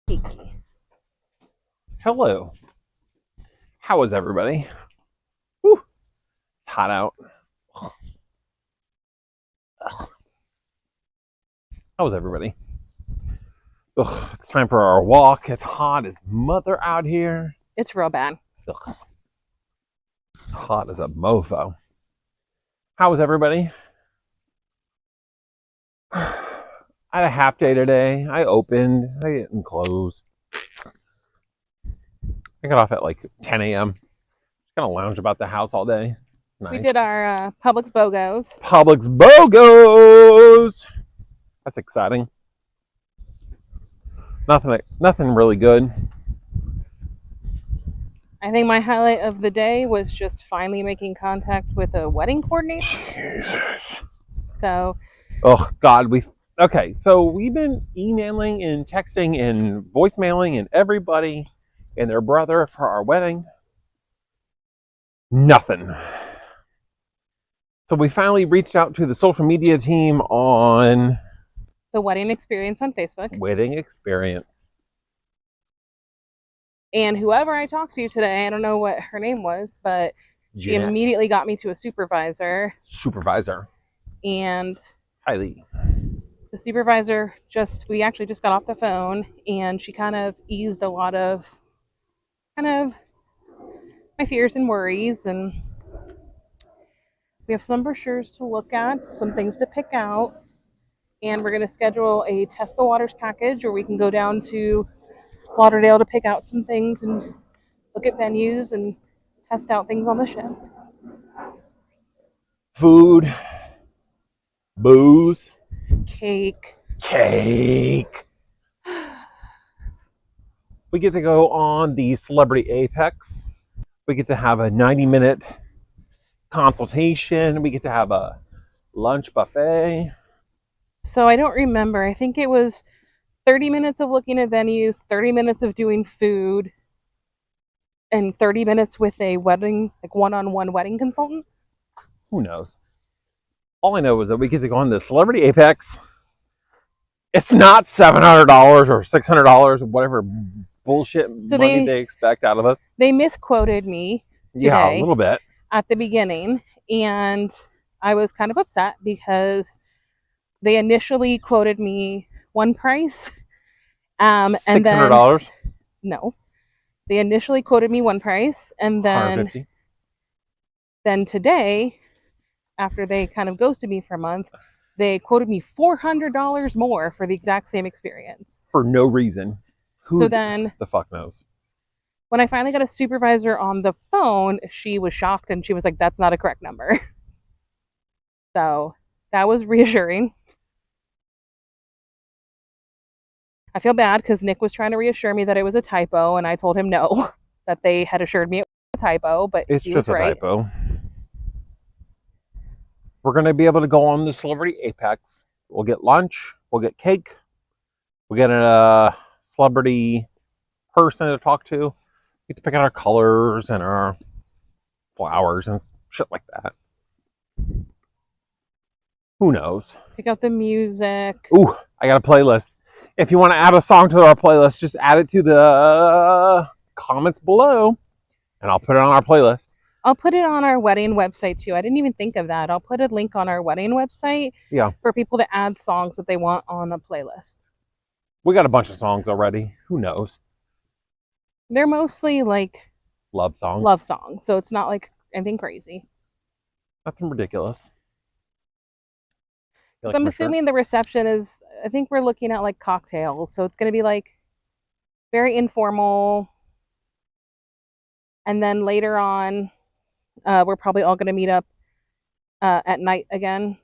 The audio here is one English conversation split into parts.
Kiki. Hello. How is everybody? Whew, it's hot out. How is everybody? Ugh, it's time for our walk. It's hot as mother out here. It's real bad. Ugh, it's hot as a mofo. How is everybody? I had a half day today. I opened. I didn't close. I got off at like 10 a.m. Just kind of lounge about the house all day. Nice. We did our Publix BOGOs. Publix BOGOs. That's exciting. Nothing really good. I think my highlight of the day was just finally making contact with a wedding coordinator. Jesus. So, oh God, so we've been emailing and texting and voicemailing and everybody and their brother for our wedding. Nothing. So we finally reached out to the social media team on the wedding experience on Facebook. Wedding experience. And whoever I talked to today, I don't know what her name was, but she immediately got me to a supervisor. And Kylie. The supervisor we actually just got off the phone, and she kind of eased a lot of my fears and worries, and we have some brochures to look at, some things to pick out, and we're going to schedule a Test the Waters package where we can go down to Lauderdale to pick out some things and look at venues and test out things on the ship. Food, booze, cake. We get to go on the Celebrity Apex. We get to have a 90-minute consultation. We get to have a lunch buffet. So I don't remember. I think it was 30 minutes of looking at venues, 30 minutes of doing food, and 30 minutes with a wedding, like one-on-one wedding consultant. Who knows? All I know is that we get to go on the Celebrity Apex. It's not $700 or $600 or whatever bullshit money they expect out of us. They misquoted me today, yeah, a little bit at the beginning, and I was kind of upset because they initially quoted me one price, and $600. No, they initially quoted me one price, and then today, after they kind of ghosted me for a month, they quoted me $400 more for the exact same experience for no reason. So then the fuck knows? When I finally got a supervisor on the phone, she was shocked and she was like, "That's not a correct number." So that was reassuring. I feel bad because Nick was trying to reassure me that it was a typo, and I told him no, that they had assured me it was a typo, but it's he just was right. A typo. We're going to be able to go on the Celebrity Apex. We'll get lunch. We'll get cake. We'll get a celebrity person to talk to. We get to pick out our colors and our flowers and shit like that. Who knows? Pick out the music. Ooh, I got a playlist. If you want to add a song to our playlist, just add it to the comments below, and I'll put it on our playlist. I'll put it on our wedding website too. I didn't even think of that. I'll put a link on our wedding website for people to add songs that they want on a playlist. We got a bunch of songs already. Who knows? They're mostly like love songs. So it's not like anything crazy. Nothing ridiculous. Like I'm assuming the reception is, I think we're looking at like cocktails. So it's going to be like very informal. And then later on, we're probably all going to meet up at night again.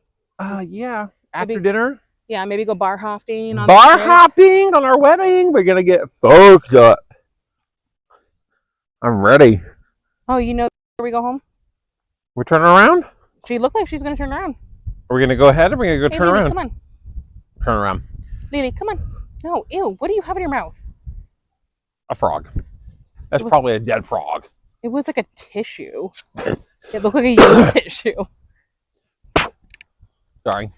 Yeah. After dinner? Yeah, maybe go bar hopping. Hopping on our wedding. We're going to get fucked up. I'm ready. Oh, you know where we go home? We're turning around? She looked like she's going to turn around. Are we going to go ahead or are we going to go turn Lily, around? Come on. Turn around. Lily, come on. No, ew. What do you have in your mouth? A frog. That's probably a dead frog. It was like a tissue. It looked like a used tissue. Sorry.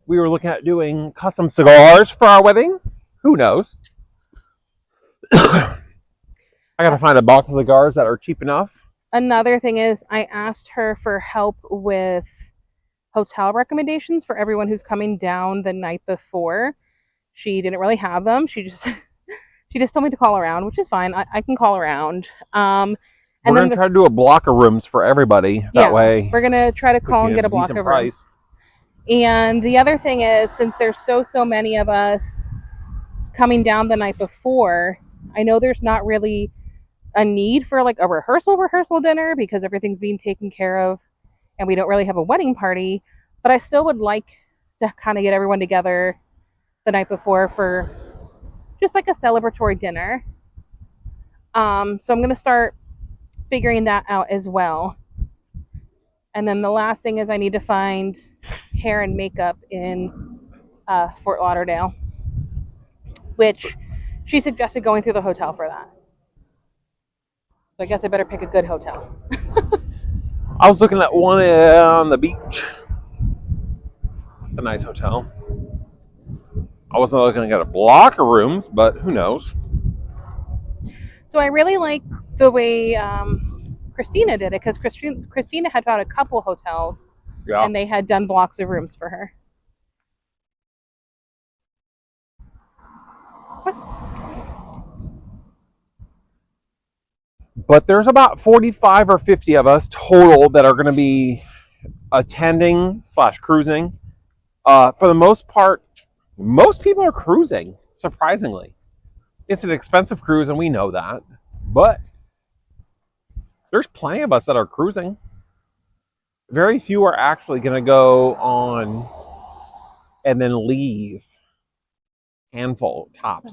We were looking at doing custom cigars for our wedding. Who knows? I gotta find a box of cigars that are cheap enough. Another thing is, I asked her for help with hotel recommendations for everyone who's coming down the night before. She didn't really have them. She just she just told me to call around, which is fine. I can call around. We're And then gonna try to do a block of rooms for everybody. That yeah, way, we're gonna try to we call can and get get a block decent of price. rooms. And the other thing is, since there's so many of us coming down the night before, I know there's not really a need for like a rehearsal dinner because everything's being taken care of and we don't really have a wedding party, but I still would like to kind of get everyone together the night before for just like a celebratory dinner. So I'm going to start figuring that out as well. And then the last thing is I need to find hair and makeup in Fort Lauderdale, which she suggested going through the hotel for that. So I guess I better pick a good hotel. I was looking at one on the beach. A nice hotel. I wasn't looking at a block of rooms, but who knows? So I really like the way Christina did it because Christina had found a couple hotels Yeah. and they had done blocks of rooms for her. But there's about 45 or 50 of us total that are going to be attending / cruising. For the most part, most people are cruising, surprisingly. It's an expensive cruise, and we know that. But there's plenty of us that are cruising. Very few are actually going to go on and then leave. Handful, tops.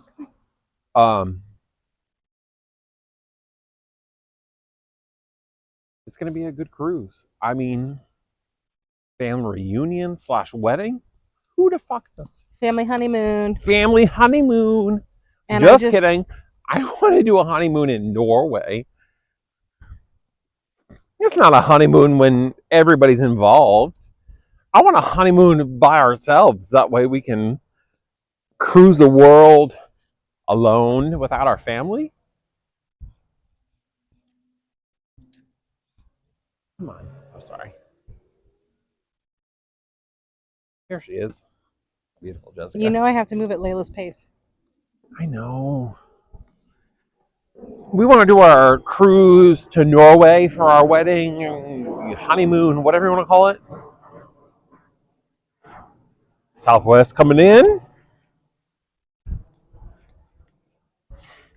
It's going to be a good cruise. I mean, family reunion / wedding? Who the fuck knows? Family honeymoon. Family honeymoon. And just kidding. I want to do a honeymoon in Norway. It's not a honeymoon when everybody's involved. I want a honeymoon by ourselves. That way we can cruise the world alone without our family. Come on. I'm sorry. Here she is. Beautiful Jessica. You know I have to move at Layla's pace. I know. We want to do our cruise to Norway for our wedding, honeymoon, whatever you want to call it. Southwest coming in.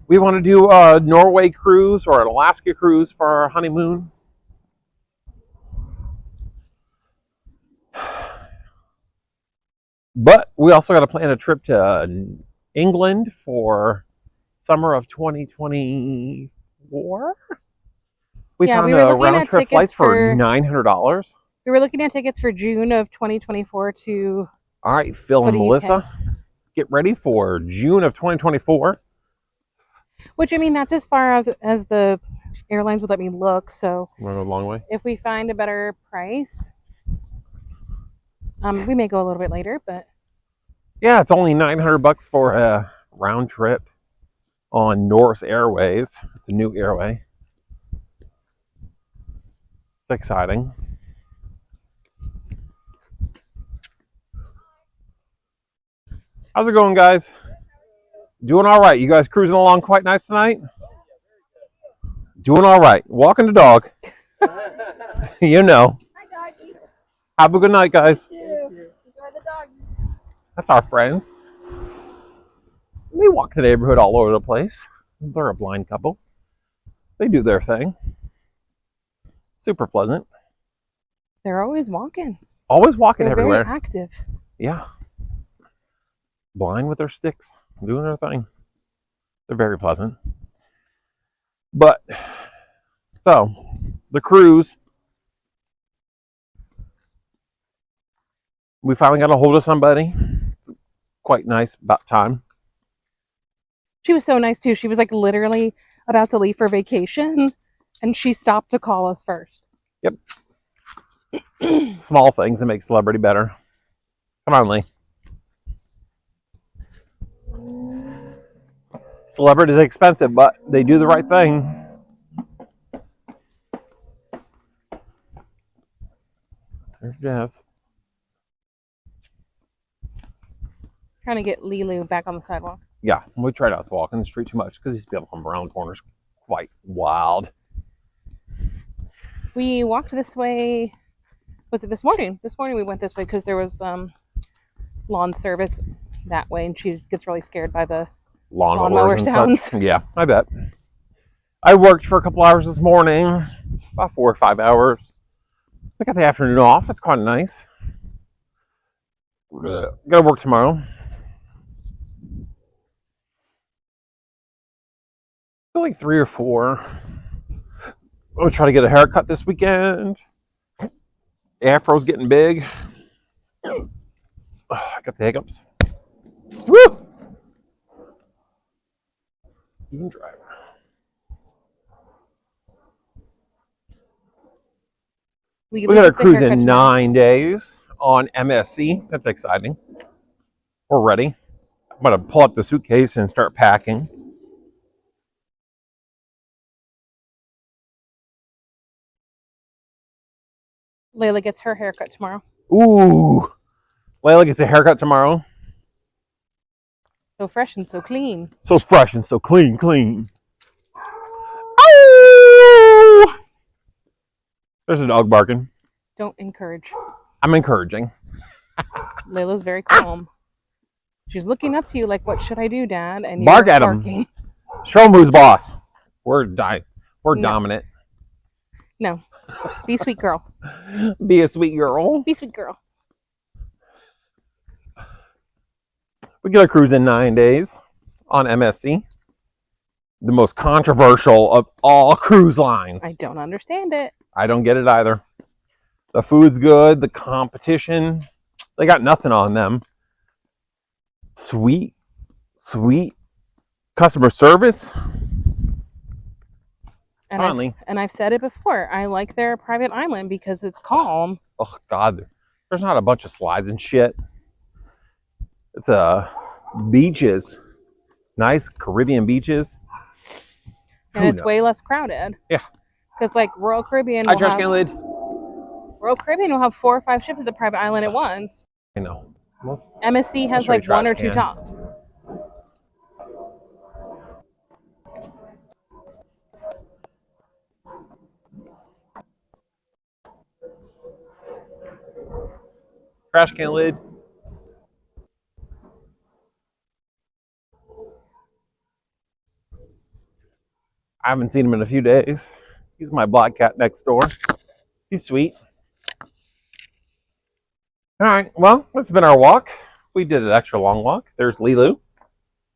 We want to do a Norway cruise or an Alaska cruise for our honeymoon. But we also got to plan a trip to England for summer of 2024. We found a round trip flights for $900. We were looking at tickets for June of 2024 to. All right, Phil and Melissa, get ready for June of 2024. Which, I mean, that's as far as the airlines would let me look. So we're a long way. If we find a better price, we may go a little bit later, but yeah, it's only $900 for a round trip on Norse Airways. It's a new airway. It's exciting. How's it going, guys? Doing all right. You guys cruising along quite nice tonight? Doing all right. Walking the dog. You know. Hi, doggy. Have a good night, guys. You too. Enjoy the dog. That's our friends. They walk the neighborhood all over the place. They're a blind couple. They do their thing. Super pleasant. They're always walking. Always walking everywhere. Very active. Yeah. Blind with their sticks, doing their thing. They're very pleasant. But, so, the cruise. We finally got a hold of somebody. It's quite nice, about time. She was so nice too. She was like literally about to leave for vacation and she stopped to call us first. Yep. Small things that make celebrity better. Come on, Lee. Celebrity is expensive, but they do the right thing. There's Jazz. Trying to get Lilu back on the sidewalk. Yeah, we try not to walk in the street too much because he's able to come around corners quite wild. We walked this way. Was it this morning? This morning we went this way because there was lawn service that way, and she gets really scared by the lawnmower and sounds. Such. Yeah, I bet. I worked for a couple hours this morning, about 4 or 5 hours. I got the afternoon off. It's quite nice. Gotta work tomorrow. Like 3 or 4. I'm gonna try to get a haircut this weekend. Afro's getting big. I got the hiccups. Woo! Even driver. We got a cruise in 9 days on MSC. That's exciting. We're ready. I'm gonna pull up the suitcase and start packing. Layla gets her haircut tomorrow. Ooh. Layla gets a haircut tomorrow. So fresh and so clean. So fresh and so clean. Oh! There's a dog barking. Don't encourage. I'm encouraging. Layla's very calm. She's looking up to you like, what should I do, Dad? And bark you're at barking. him. Show him who's boss. We're dominant. No. Be a sweet girl. Be a sweet girl. Be a sweet girl. We get a cruise in 9 days on MSC. The most controversial of all cruise lines. I don't understand it. I don't get it either. The food's good. The competition, they got nothing on them. Sweet customer service. And I've said it before. I like their private island because it's calm. Oh God, there's not a bunch of slides and shit. It's beaches, nice Caribbean beaches, and it's way less crowded. Yeah, because like Royal Caribbean. Hi, trash can lid. Royal Caribbean will have 4 or 5 ships at the private island at once. I know. MSC has like 1 or 2 tops. Trash can lid. I haven't seen him in a few days. He's my black cat next door. He's sweet. All right, well, that's been our walk. We did an extra long walk. There's Lilu.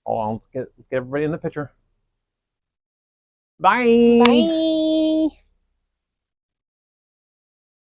Hold on, let's get everybody in the picture. Bye. Bye.